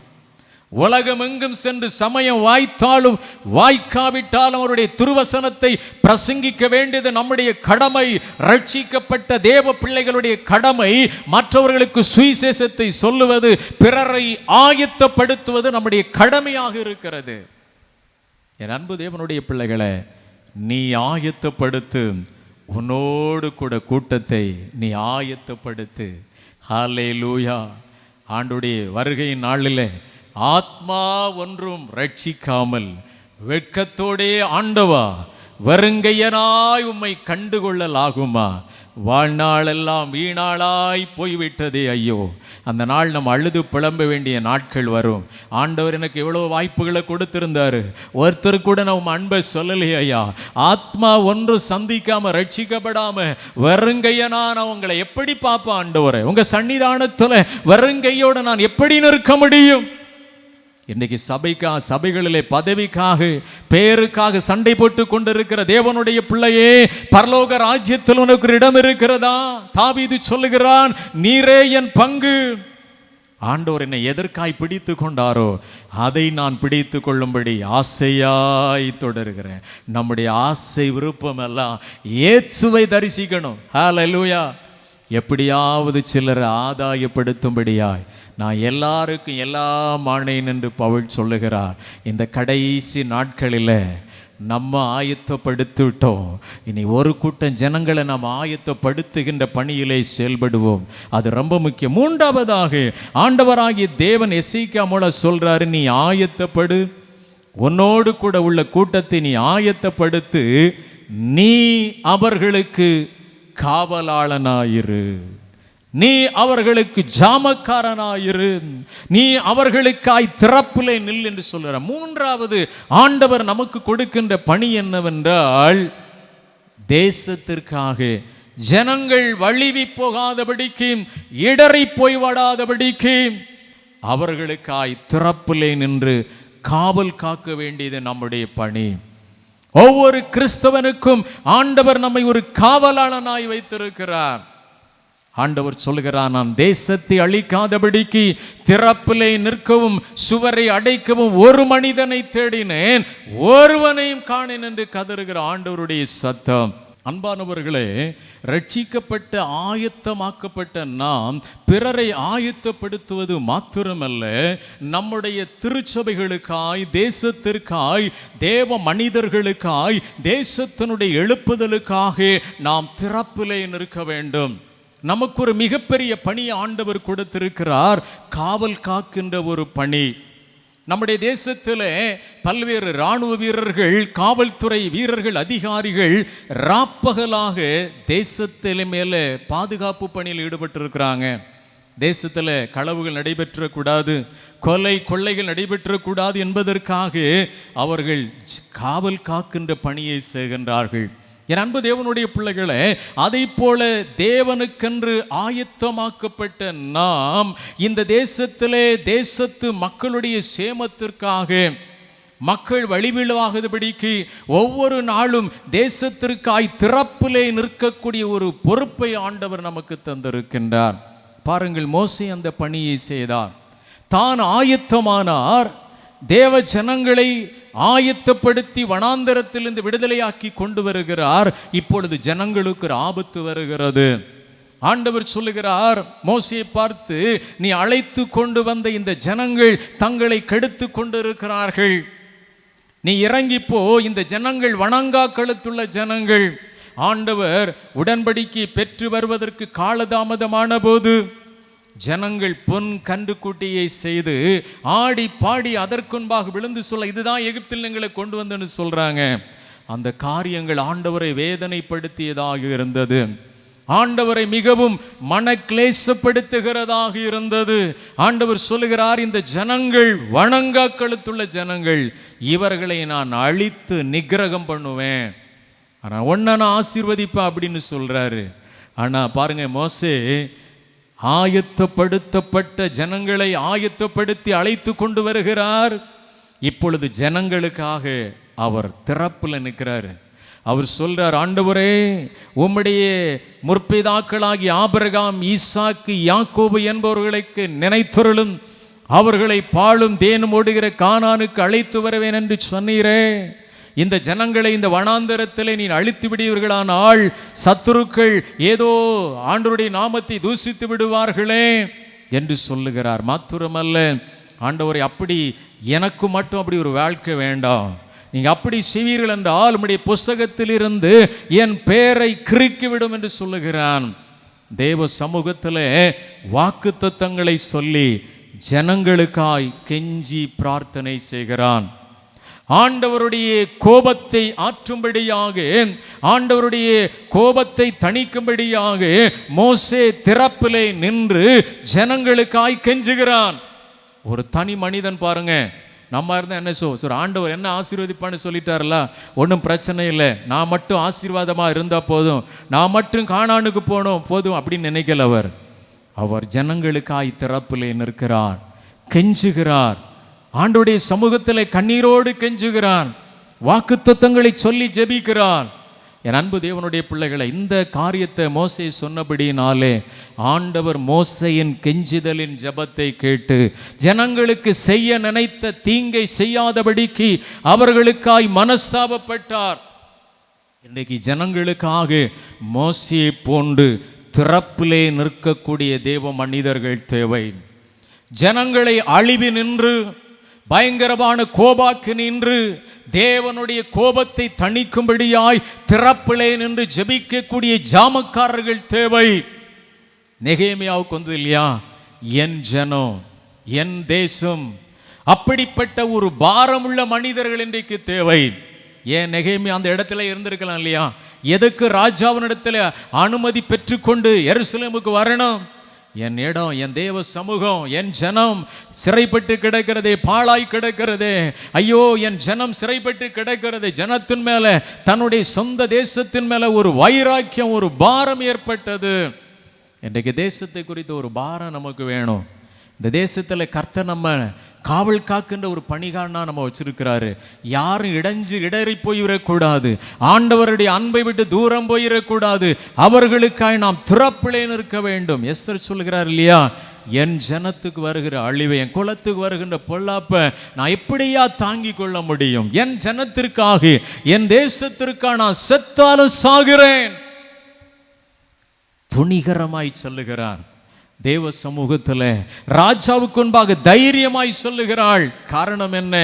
உலகமெங்கும் சென்று சமயம் வாய்த்தாலும் வாய்க்காவிட்டாலும் அவருடைய திருவசனத்தை பிரசங்கிக்க வேண்டியது நம்முடைய கடமை. ரட்சிக்கப்பட்ட தேவ பிள்ளைகளுடைய கடமை மற்றவர்களுக்கு சுவிசேஷத்தை சொல்லுவது, பிறரை ஆயத்தப்படுத்துவது நம்முடைய கடமையாக இருக்கிறது. என் அன்பு தேவனுடைய பிள்ளைகளை, நீ ஆயத்தப்படுத்து, உன்னோடு கூட கூட்டத்தை நீ ஆயத்தப்படுத்து. ஹல்லேலூயா! ஆண்டுடைய வருகையின் நாளிலே ஆத்மா ஒன்றும் ரட்சிக்காமல் வெட்கத்தோடே ஆண்டவா வருங்கையனாய் உம்மை கண்டுகொள்ளலாகுமா? வாழ்நாளெல்லாம் வீணாளாய் போய்விட்டதே ஐயோ. அந்த நாள் நம்ம அழுது புலம்ப வேண்டிய நாட்கள் வரும். ஆண்டவர் எனக்கு எவ்வளோ வாய்ப்புகளை கொடுத்திருந்தாரு, ஒருத்தர் கூட நம்ம அன்பை சொல்லலையே ஐயா. ஆத்மா ஒன்று சந்திக்காம ரட்சிக்கப்படாம வெறுங்கையனா நான் உங்களை எப்படி பார்ப்பேன் ஆண்டவரே? உங்க சன்னிதானத்துல வெறுங்கையோட நான் எப்படி நிற்க முடியும்? இன்னைக்கு சபைகளிலே பதவிக்காக பேருக்காக சண்டை போட்டு கொண்டிருக்கிற தேவனுடைய பிள்ளையே, பரலோக ராஜ்யத்தில் உனக்கு ஒரு இடம் இருக்கிறதா? தாவீது சொல்லுகிறான், நீரே என் பங்கு. ஆண்டவர் என்னை எதற்காய் பிடித்து கொண்டாரோ அதை நான் பிடித்து கொள்ளும்படி ஆசையாய் தொடர்கிறேன். நம்முடைய ஆசை விருப்பம் எல்லாம் இயேசுவை தரிசிக்கணும். ஹல்லேலூயா! எப்படியாவது சிலரை ஆதாயப்படுத்தும்படியாய் நான் எல்லாருக்கும் எல்லாம் ஆனேன் என்று பவுல் சொல்லுகிறார். இந்த கடைசி நாட்களில் நம்ம ஆயத்தப்படுத்திவிட்டோம். இனி ஒரு கூட்டம் ஜனங்களை நாம் ஆயத்தப்படுத்துகின்ற பணியிலே செயல்படுவோம். அது ரொம்ப முக்கியம். மூன்றாவதாக ஆண்டவராகிய தேவன் எசேக்கியா மூலம் சொல்றாரு, நீ ஆயத்தப்படு, உன்னோடு கூட உள்ள கூட்டத்தை நீ ஆயத்தப்படுத்து, நீ அவர்களுக்கு காவலாளனாயிரு, நீ அவர்களுக்கு ஜாமக்காரனாயிரு, நீ அவர்களுக்காய் திறப்பிலே நில் என்று சொல்கிறார். மூன்றாவது ஆண்டவர் நமக்கு கொடுக்கின்ற பணி என்னவென்றால், தேசத்திற்காக ஜனங்கள் வழிவி போகாதபடிக்கு, இடறி போய்விடாதபடிக்கு அவர்களுக்காய் திறப்பிலே நின்று காவல் காக்க வேண்டியது நம்முடைய பணி. ஒவ்வொரு கிறிஸ்தவனுக்கும் ஆண்டவர் நம்மை ஒரு காவலாளனாய் வைத்திருக்கிறார். ஆண்டவர் சொல்லுகிறார், நான் தேசத்தை அழிக்காதபடிக்கு திறப்பிலே நிற்கவும் சுவரை அடைக்கவும் ஒரு மனிதனை தேடினேன், ஒருவனையும் காணேன் என்று கதறுகிற ஆண்டவருடைய சத்தம். அன்பானவர்களே, ரட்சிக்கப்பட்ட ஆயத்தமாக்கப்பட்ட நாம் பிறரை ஆயத்தப்படுத்துவது மாத்திரமல்ல, நம்முடைய திருச்சபைகளுக்காய், தேசத்திற்காய், தேவ மனிதர்களுக்காய், தேசத்தினுடைய எழுப்புதலுக்காக நாம் திறப்பிலே நிற்க வேண்டும். நமக்கு ஒரு மிகப்பெரிய பணியை ஆண்டவர் கொடுத்திருக்கிறார், காவல் காக்கின்ற ஒரு பணி. நம்முடைய தேசத்தில் பல்வேறு இராணுவ வீரர்கள், காவல்துறை வீரர்கள், அதிகாரிகள் ராப்பகலாக தேசத்தில மேலே பாதுகாப்பு பணியில் ஈடுபட்டிருக்கிறாங்க. தேசத்தில் களவுகள் நடைபெற்றக்கூடாது, கொலை கொள்ளைகள் நடைபெற்றக்கூடாது என்பதற்காக அவர்கள் காவல் காக்கின்ற பணியை செய்கின்றார்கள். என் அன்பு தேவனுடைய பிள்ளைகளே, அதை போல தேவனுக்கென்று ஆயத்தமாக்கப்பட்ட நாம் இந்த தேசத்திலே தேசத்து மக்களுடைய சேமத்திற்காக, மக்கள் வழிவிழாதபடிக்கு ஒவ்வொரு நாளும் தேசத்திற்காய் திறப்பிலே நிற்கக்கூடிய ஒரு பொறுப்பை ஆண்டவர் நமக்கு தந்திருக்கின்றார். பாருங்கள், மோசே அந்த பணியை செய்தார். தான் ஆயத்தமானார், தேவ ஜனங்களை ஆயத்தப்படுத்தி வனாந்தரத்திலிருந்து விடுதலையாக்கி கொண்டு வருகிறார். இப்பொழுது ஜனங்களுக்கு ஒரு ஆபத்து வருகிறது. ஆண்டவர் சொல்லுகிறார், மோசேயை பார்த்து, நீ அழைத்து கொண்டு வந்த இந்த ஜனங்கள் தங்களை கெடுத்து கொண்டிருக்கிறார்கள், நீ இறங்கிப்போ, இந்த ஜனங்கள் வணங்கா கழுத்துள்ள ஜனங்கள். ஆண்டவர் உடன்படிக்கை பெற்று வருவதற்கு காலதாமதமான போது ஜனங்கள் பொன் கன்றுக்குட்டியை செய்து ஆடி பாடி அதற்குன்பாக விழுந்து சொல்ல, இதுதான் எகிப்தில் எங்களை கொண்டு வந்தேன்னு சொல்றாங்க. அந்த காரியங்கள் ஆண்டவரை வேதனைப்படுத்தியதாக இருந்தது, ஆண்டவரை மிகவும் மனக்லேசப்படுத்துகிறதாக இருந்தது. ஆண்டவர் சொல்லுகிறார், இந்த ஜனங்கள் வணங்கா கழுத்துள்ள ஜனங்கள், இவர்களை நான் அழித்து நிகிரகம் பண்ணுவேன், ஆனால் ஒன்ன நான் ஆசீர்வதிப்பேன் அப்படின்னு சொல்றாரு. ஆனா பாருங்க, மோசே ஆயத்தப்படுத்தப்பட்ட ஜனங்களை ஆயத்தப்படுத்தி அழைத்து கொண்டு வருகிறார். இப்பொழுது ஜனங்களுக்காக அவர் திறப்புல நிற்கிறார். அவர் சொல்றார், ஆண்டவரே, உம்முடைய முற்பிதாக்களாகி ஆபிரகாம், ஈசாக்கு, யாக்கோபு என்பவர்களுக்கு நினைத்தருளும், அவர்களை பாலும் தேனும் ஓடுகிற கானானுக்கு அழைத்து வருவேன் என்று சொன்னீரே. இந்த ஜனங்களை இந்த வனாந்தரத்திலே நீ அழித்து விடுவீர்களானால் சத்துருக்கள் ஏதோ ஆண்டவருடைய நாமத்தை தூசித்து விடுவார்களே என்று சொல்லுகிறார். மாத்திரமல்ல, ஆண்டவரை, அப்படி எனக்கு மட்டும் அப்படி ஒரு வாழ்க்கை வேண்டாம், நீங்க அப்படி செய்வீர்கள் என்றால் உம்முடைய புஸ்தகத்திலிருந்து என் பெயரை கிறுக்கிவிடும் என்று சொல்லுகிறான். தேவ சமூகத்திலே வாக்குத்தத்தங்களை சொல்லி ஜனங்களுக்காய் கெஞ்சி பிரார்த்தனை செய்கிறான். ஆண்டவருடைய கோபத்தை ஆற்றும்படியாக, ஆண்டவருடைய கோபத்தை தணிக்கும்படியாக மோசே திறப்பிலே நின்று ஜனங்களுக்காய் கெஞ்சுகிறான். ஒரு தனி மனிதன் பாருங்க, நம்ம இருந்தால் என்ன சார், ஆண்டவர் என்ன ஆசீர்வதிப்பான்னு சொல்லிட்டார்ல, ஒன்றும் பிரச்சனை இல்லை, நான் மட்டும் ஆசீர்வாதமாக இருந்தால் போதும், நான் மட்டும் கானானுக்கு போனோம் போதும் அப்படின்னு நினைக்கல. அவர் ஜனங்களுக்காய் திறப்பிலே நிற்கிறார், கெஞ்சுகிறார், ஆண்டவருடைய சமூகத்தில் கண்ணீரோடு கெஞ்சுகிறான், வாக்குத்தத்தங்களை சொல்லி ஜெபிக்கிறான். என் அன்பு தேவனுடைய பிள்ளைகளை, இந்த காரியத்தை மோசே சொன்னபடினாலே ஆண்டவர் மோசேயின் கெஞ்சுதலின் ஜெபத்தை கேட்டு ஜனங்களுக்கு செய்ய நினைத்த தீங்கை செய்யாதபடிக்கு அவர்களுக்காய் மனஸ்தாபப்பட்டார். இன்றைக்கு ஜனங்களுக்காக மோசேயை போன்று திறப்பிலே நிற்கக்கூடிய தேவ மனிதர்கள் தேவை. ஜனங்களை அழிவு நின்று பயங்கரமான கோபாக்கு நின்று தேவனுடைய கோபத்தை தணிக்கும்படியாய் திறப்பிலே நின்று ஜெபிக்கக்கூடிய ஜாமக்காரர்கள் தேவை. நெகேமியாவுக்கு வந்தது இல்லையா, என் ஜனம் என் தேசம், அப்படிப்பட்ட ஒரு பாரமுள்ள மனிதர்கள் இன்றைக்கு தேவை. ஏன் நெகேமியா அந்த இடத்துல இருந்திருக்கலாம் இல்லையா? எதுக்கு ராஜாவினிடத்தில் அனுமதி பெற்றுக்கொண்டு எருசலேமுக்கு வரணும்? என் இடம், என் தேவ சமூகம், என் ஜனம் சிறைப்பட்டு கிடக்கிறதே, பாழாய் கிடக்கிறதே, ஐயோ என் ஜனம் சிறைப்பட்டு கிடக்கிறது. ஜனத்தின் மேல, தன்னுடைய சொந்த தேசத்தின் மேல ஒரு வைராக்கியம், ஒரு பாரம் ஏற்பட்டது. இன்றைக்கு தேசத்தை குறித்த ஒரு பாரம் நமக்கு வேணும். இந்த தேசத்தில் கர்த்தர் நம்ம காவல் காக்கின்ற ஒரு பணிகாரனா நம்ம வச்சிருக்கிறாரு. யாரும் இடறி போயிடக்கூடாது, ஆண்டவருடைய அன்பை விட்டு தூரம் போயிடக்கூடாது. அவர்களுக்காய் நாம் திறப்பிலே நிற்க வேண்டும். எஸ்தர் சொல்கிறார் இல்லையா, என் ஜனத்துக்கு வருகிற அழிவை, என் குலத்துக்கு வருகின்ற பொல்லாப்பை நான் எப்படியா தாங்கி கொள்ள முடியும்? என் ஜனத்திற்காக, என் தேசத்திற்காக நான் செத்தாலும் சாகிறேன். துணிகரமாய் சொல்லுகிறார். தேவ சமூகத்தில் ராஜாவுக்கு முன்பாக தைரியமாய் சொல்லுகிறாள். காரணம் என்ன?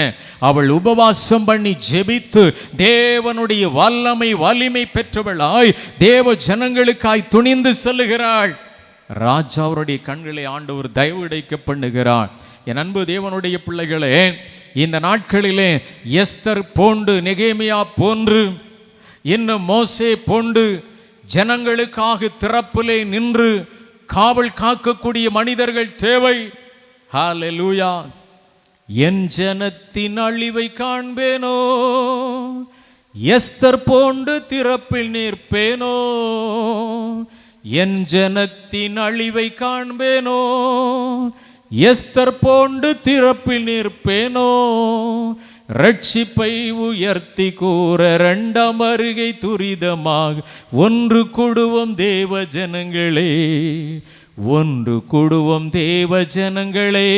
அவள் உபவாசம் பண்ணி ஜெபித்து தேவனுடைய வலிமை பெற்றவளாய் தேவ ஜனங்களுக்காய் துணிந்து சொல்லுகிறாள். ராஜா அவருடைய கண்களை ஆண்டவர் தயவுடைக்க பண்ணுகிறார். என் அன்பு தேவனுடைய பிள்ளைகளே, இந்த நாட்களிலே எஸ்தர் போன்று, நெகேமியா போன்று, இன்னும் மோசே போன்று ஜனங்களுக்காக திறப்பிலே நின்று காவல் காக்கக்கூடிய மனிதர்கள் தேவை. ஹல்லேலூயா. என் ஜனத்தின் அழிவை காண்பேனோ, எஸ்தர் போன்று திறப்பில் நிற்பேனோ. என் ஜனத்தின் அழிவை காண்பேனோ, எஸ்தர் போன்று திறப்பில் நிற்பேனோ. ரட்சிப்பை உயர்த்தி கூற இரண்டாம் வருகை துரிதமாக ஒன்று கூடுவோம் தேவ ஜனங்களே, ஒன்று கூடுவோம் தேவ ஜனங்களே,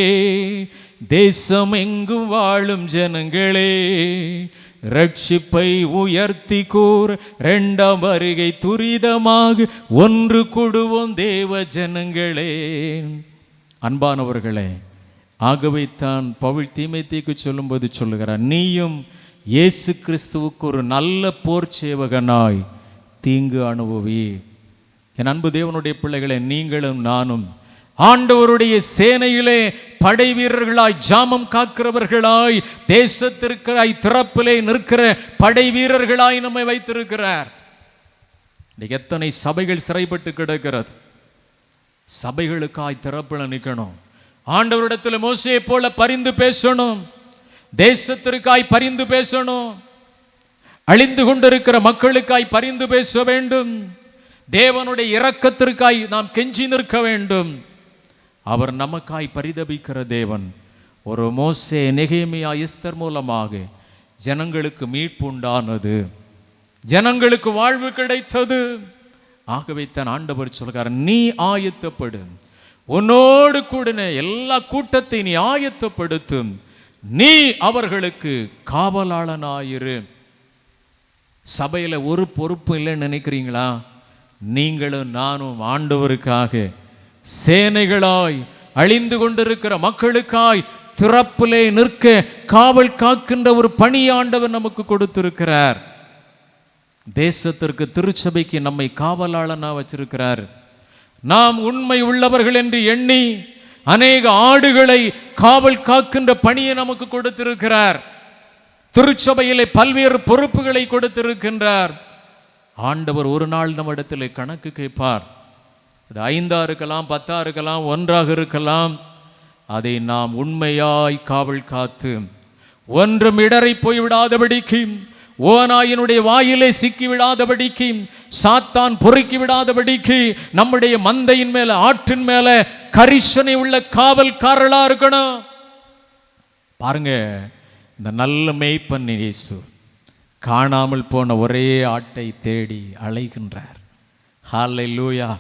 தேசம் எங்கும் வாழும் ஜனங்களே. ரட்சிப்பை உயர்த்தி கூற இரண்டாம் வருகை துரிதமாக ஒன்று கூடுவோம் தேவ ஜனங்களே. அன்பானவர்களே, ஆகவே தான் பவுல் தீமோத்தேயுக்கு சொல்லும்போது சொல்லுகிறார், நீயும் இயேசு கிறிஸ்துவுக்கு ஒரு நல்ல போர் சேவகனாய் தீங்கு அனுபவி. என் அன்பு தேவனுடைய பிள்ளைகளை, நீங்களும் நானும் ஆண்டவருடைய சேனையிலே படை வீரர்களாய், ஜாமம் காக்கிறவர்களாய், தேசத்திற்காய் திறப்பிலே நிற்கிற படை வீரர்களாய் நம்மை வைத்திருக்கிறார். எத்தனை சபைகள் சிறைப்பட்டு கிடக்கிறது. சபைகளுக்காய் திறப்பில் நிற்கணும். ஆண்டவரிடத்தில் மோசே போல பரிந்து பேசணும். தேசத்திற்காய் பரிந்து பேசணும். அழிந்து கொண்டிருக்கிற மக்களுக்காய் பரிந்து பேச வேண்டும். தேவனுடைய இரக்கத்திற்காய் நாம் கெஞ்சி நிற்க வேண்டும். அவர் நமக்காய் பரிதபிக்கிற தேவன். ஒரு மோசே, நெகேமியா, எஸ்தர் மூலமாக ஜனங்களுக்கு மீட்பு உண்டானது, ஜனங்களுக்கு வாழ்வு கிடைத்தது. ஆகவே தான் ஆண்டவர் சொல்கிறார், நீ ஆயத்தப்படு, உன்னோடு கூடின எல்லா கூட்டத்தை நீ ஆயத்தப்படுத்தும், நீ அவர்களுக்கு காவலாளனாயிரு. சபையில் ஒரு பொறுப்பு இல்லைன்னு நினைக்கிறீங்களா? நீங்களும் நானும் ஆண்டவருக்காக சேனைகளாய், அழிந்து கொண்டிருக்கிற மக்களுக்காய் திறப்பிலே நிற்க காவல் காக்கின்ற ஒரு பணி ஆண்டவர் நமக்கு கொடுத்திருக்கிறார். தேசத்திற்கு, திருச்சபைக்கு நம்மை காவலாளனா வச்சிருக்கிறார். நாம் உண்மை உள்ளவர்கள் என்று எண்ணி அநேக ஆடுகளை காவல் காக்கின்ற பணியை நமக்கு கொடுத்திருக்கிறார். திருச்சபையிலே பல்வேறு பொறுப்புகளை கொடுத்திருக்கின்றார். ஆண்டவர் ஒரு நாள் நம்ம இடத்துல கணக்கு கேட்பார். அது 5 இருக்கலாம், 10 இருக்கலாம், 1 இருக்கலாம். அதை நாம் உண்மையாய் காவல் காத்து ஒன்றும் இடறி போய்விடாதபடிக்கு, ஓநாயினுடைய வாயிலே சிக்கி விடாதபடிக்கு, சாத்தான் பொறுக்கி விடாதபடிக்கு நம்முடைய மந்தையின் மேல, ஆற்றின் மேல கரிசனை உள்ள காவல்காரர்களா இருக்கணும். பாருங்க, இந்த நல்ல மேய்ப்பன் இயேசு காணாமல் போன ஒரே ஆட்டை தேடி அலைகின்றார். ஹல்லேலூயா.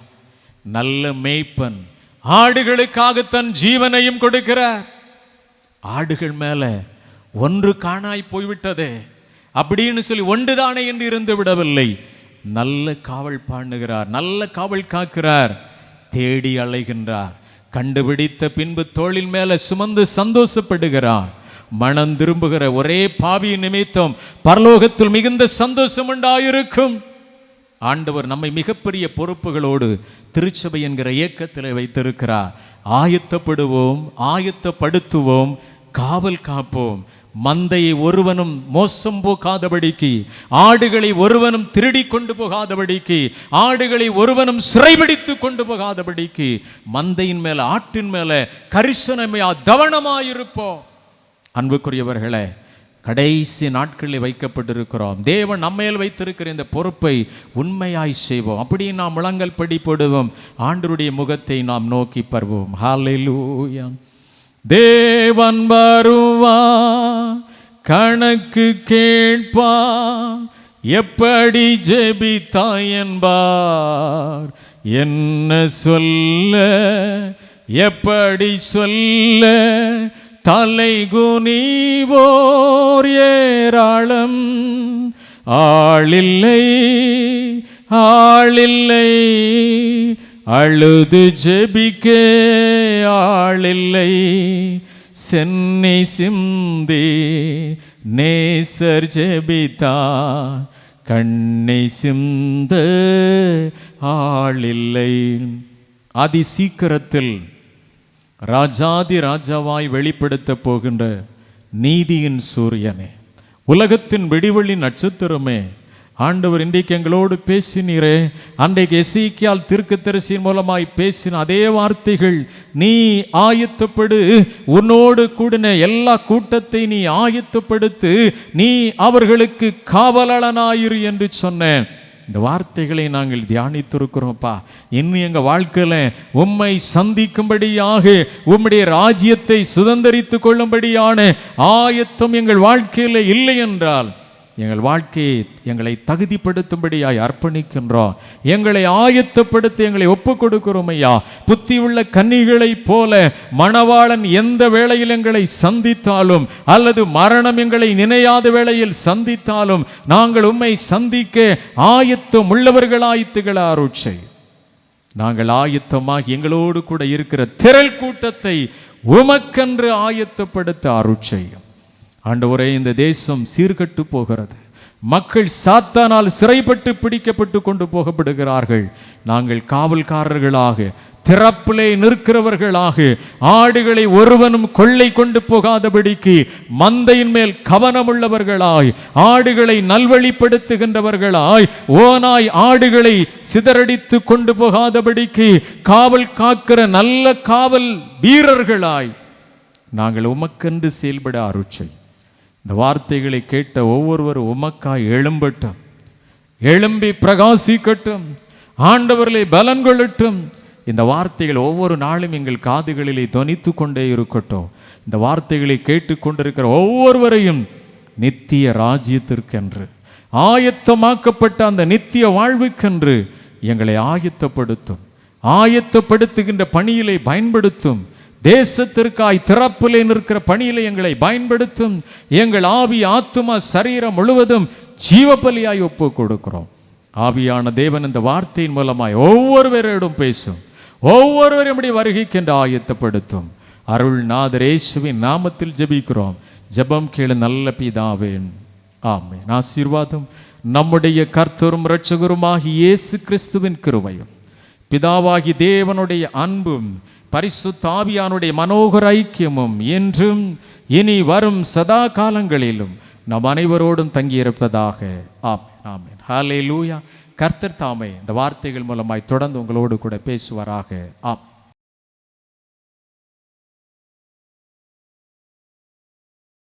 நல்ல மேய்ப்பன் ஆடுகளுக்காக தன் ஜீவனையும் கொடுக்கிறார். ஆடுகள் மேல ஒன்று காணாய் போய்விட்டதே அப்படின்னு சொல்லி ஒன்றுதானே என்று இருந்து விடவில்லை. நல்ல காவல் பண்ணுகிறார், நல்ல காவல் காக்கிறார். தேடி அலைகின்றார், கண்டுபிடித்த பின்பு தோளின் மேல சுமந்து சந்தோஷப்படுகிறார். மனம் திரும்புகிற ஒரே பாவி நிமித்தம் பரலோகத்தில் மிகுந்த சந்தோஷம் உண்டாயிருக்கும். ஆண்டவர் நம்மை மிகப்பெரிய பொறுப்புகளோடு திருச்சபை என்கிற இயக்கத்தில் வைத்திருக்கிறார். ஆயத்தப்படுவோம், ஆயத்தப்படுத்துவோம், காவல் காப்போம். மந்தையை ஒருவனும் மோசம் போகாதபடிக்கு, ஆடுகளை ஒருவனும் திருடி கொண்டு போகாதபடிக்கு, ஆடுகளை ஒருவனும் சிறைபிடித்து கொண்டு போகாதபடிக்கு மந்தையின் மேல, ஆட்டின் மேல கரிசனமையா கவனமாயிருப்போம். அன்புக்குரியவர்களே, கடைசி நாட்களில் வைக்கப்பட்டிருக்கிறோம். தேவன் நம்மேல் வைத்திருக்கிற இந்த பொறுப்பை உண்மையாய் செய்வோம். அப்படி நாம் முழங்கல் படி போடுவோம். ஆண்டவருடைய முகத்தை நாம் நோக்கி பருவோம். ஹல்லேலூயா. தேவன் வருவா, கணக்கு கேட்பா, எப்படி ஜெபித்தாய் என்பார். என்ன சொல்ல, எப்படி சொல்ல, தலை குனிவோர் ஏராளம். ஆளில்லை, ஆளில்லை, அழுது ஜெபிக்க ஆளில்லை. சென்னை சிந்தி நேசர் ஜெபித்தா, கண்ணை சிந்த ஆளில்லை. அதி சீக்கிரத்தில் ராஜாதி ராஜாவாய் வெளிப்படுத்த போகின்ற நீதியின் சூரியனே, உலகத்தின் விடிவெளி நட்சத்திரமே, ஆண்டவர் இன்றைக்கு எங்களோடு பேசினீரே. அன்றைக்கு எசேக்கியால் தீர்க்கதரிசியின் மூலமாய் பேசின அதே வார்த்தைகள், நீ ஆயத்தப்படு, உன்னோடு கூடின எல்லா கூட்டத்தை நீ ஆயத்தப்படுத்து, நீ அவர்களுக்கு காவலனாயிரு என்று சொன்னேன். இந்த வார்த்தைகளை நாங்கள் தியானித்திருக்கிறோம்ப்பா. இன்னும் எங்கள் வாழ்க்கையில் உம்மை சந்திக்கும்படியாக, உம்முடைய ராஜ்யத்தை சுதந்திரித்து கொள்ளும்படியான ஆயத்தம் எங்கள் வாழ்க்கையில் இல்லை என்றால், எங்கள் வாழ்க்கையை எங்களை தகுதிப்படுத்தும்படியாய் அர்ப்பணிக்கின்றோம். எங்களை ஆயத்தப்படுத்தி எங்களை ஒப்பு கொடுக்கிறோம் ஐயா. புத்தியுள்ள கன்னிகளைப் போல மணவாளன் எந்த வேளையில் எங்களை சந்தித்தாலும், அல்லது மரணம் எங்களை நினையாத வேளையில் சந்தித்தாலும், நாங்கள் உம்மை சந்திக்க ஆயத்தம் உள்ளவர்களாய்த்துகள அருட்சை. நாங்கள் ஆயத்தமாக எங்களோடு கூட இருக்கிற திரள் கூட்டத்தை உமக்கென்று ஆயத்தப்படுத்த அருட்செய்யும். ஆண்டவரே, இந்த தேசம் சீர்கட்டு போகிறது. மக்கள் சாத்தானால் சிறைப்பட்டு பிடிக்கப்பட்டு கொண்டு போகப்படுகிறார்கள். நாங்கள் காவல்காரர்களாக, திறப்பிலே நிற்கிறவர்களாக, ஆடுகளை ஒருவனும் கொள்ளை கொண்டு போகாதபடிக்கு மந்தையின் மேல் கவனமுள்ளவர்களாய், ஆடுகளை நல்வழிப்படுத்துகின்றவர்களாய், ஓனாய் ஆடுகளை சிதறடித்து கொண்டு போகாதபடிக்கு காவல் காக்கிற நல்ல காவல் வீரர்களாய் நாங்கள் உமக்கென்று செயல்பட அருட்சை. இந்த வார்த்தைகளை கேட்ட ஒவ்வொருவரும் உமக்காய் எழும்பட்டும், எழும்பி பிரகாசிக்கட்டும், ஆண்டவர்களை பலன் கொள்ளட்டும். இந்த வார்த்தைகள் ஒவ்வொரு நாளும் எங்கள் காதுகளிலே தொனித்து கொண்டே இருக்கட்டும். இந்த வார்த்தைகளை கேட்டுக்கொண்டிருக்கிற ஒவ்வொருவரையும் நித்திய ராஜ்யத்திற்கென்று, ஆயத்தமாக்கப்பட்ட அந்த நித்திய வாழ்வுக்கென்று எங்களை ஆயத்தப்படுத்தும். ஆயத்தப்படுத்துகின்ற பணியிலே பயன்படுத்தும். தேசத்திற்காய் திறப்பிலே நிற்கிற பணியிலே எங்களை பயன்படுத்தும். எங்கள் ஆவி, ஆத்துமா, சரீரம் முழுவதும் ஜீவபலியாய் ஒப்பு கொடுக்கிறோம். ஆவியான தேவன் இந்த வார்த்தையின் மூலமாய் ஒவ்வொருவரோடும் பேசும், ஒவ்வொருவரும் வருகைக்கென்று ஆயத்தப்படுத்தும். அருள்நாதர் இயேசுவின் நாமத்தில் ஜெபிக்கிறோம். ஜெபம் கேளு நல்ல பிதாவே, ஆமென். ஆசீர்வாதம் நம்முடைய கர்த்தரும் இரட்சகருமாகிய இயேசு கிறிஸ்துவின் கிருபையும், பிதாவாகி தேவனுடைய அன்பும், பரிசுத்த ஆவியானுடைய மனோகர ஐக்கியமும் என்றும் இனி வரும் சதா காலங்களிலும் நம் அனைவரோடும் தங்கியிருப்பதாக. ஆமென், ஆமென். ஹல்லேலூயா. கர்த்தர் தாமே இந்த வார்த்தைகள் மூலமாய் தொடர்ந்து உங்களோடு கூட பேசுவாராக. ஆமென்.